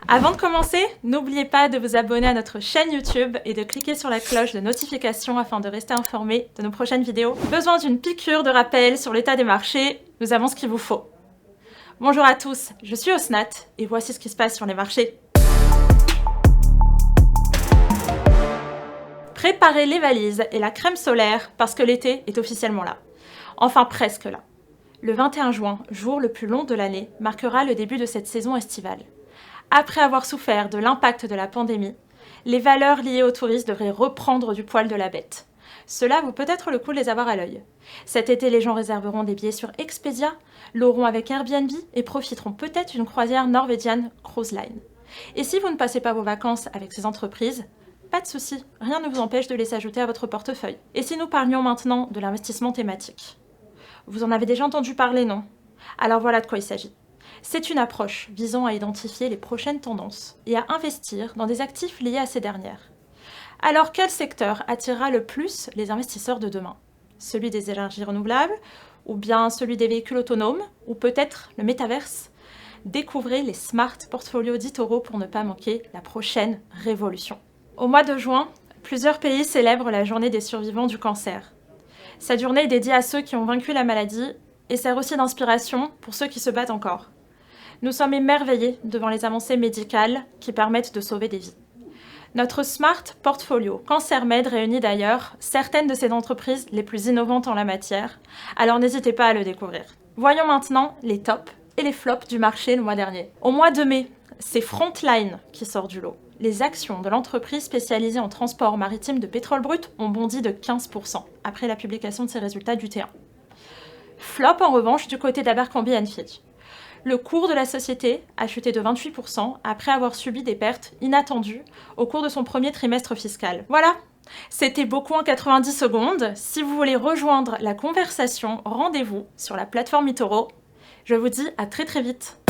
Avant de commencer, n'oubliez pas de vous abonner à notre chaîne YouTube et de cliquer sur la cloche de notification afin de rester informé de nos prochaines vidéos. Besoin d'une piqûre de rappel sur l'état des marchés? Nous avons ce qu'il vous faut. Bonjour à tous, je suis Osnat et voici ce qui se passe sur les marchés. Préparez les valises et la crème solaire parce que l'été est officiellement là. Enfin presque là. Le 21 juin, jour le plus long de l'année, marquera le début de cette saison estivale. Après avoir souffert de l'impact de la pandémie, les valeurs liées au tourisme devraient reprendre du poil de la bête. Cela vaut peut-être le coup de les avoir à l'œil. Cet été, les gens réserveront des billets sur Expedia, l'auront avec Airbnb et profiteront peut-être d'une croisière norvégienne Cruise Line. Et si vous ne passez pas vos vacances avec ces entreprises, pas de souci, rien ne vous empêche de les ajouter à votre portefeuille. Et si nous parlions maintenant de l'investissement thématique? Vous en avez déjà entendu parler, non? Alors voilà de quoi il s'agit. C'est une approche visant à identifier les prochaines tendances et à investir dans des actifs liés à ces dernières. Alors quel secteur attirera le plus les investisseurs de demain? Celui des énergies renouvelables, ou bien celui des véhicules autonomes, ou peut-être le métaverse? Découvrez les Smart Portfolio d'eToro pour ne pas manquer la prochaine révolution. Au mois de juin, plusieurs pays célèbrent la journée des survivants du cancer. Cette journée est dédiée à ceux qui ont vaincu la maladie et sert aussi d'inspiration pour ceux qui se battent encore. Nous sommes émerveillés devant les avancées médicales qui permettent de sauver des vies. Notre Smart Portfolio CancerMed réunit d'ailleurs certaines de ces entreprises les plus innovantes en la matière, alors n'hésitez pas à le découvrir. Voyons maintenant les tops et les flops du marché le mois dernier. Au mois de mai, c'est Frontline qui sort du lot. Les actions de l'entreprise spécialisée en transport maritime de pétrole brut ont bondi de 15% après la publication de ses résultats du T1. Flop en revanche du côté d'Abercrombie & Fitch. Le cours de la société a chuté de 28% après avoir subi des pertes inattendues au cours de son premier trimestre fiscal. Voilà, c'était beaucoup en 90 secondes. Si vous voulez rejoindre la conversation, rendez-vous sur la plateforme eToro. Je vous dis à très vite.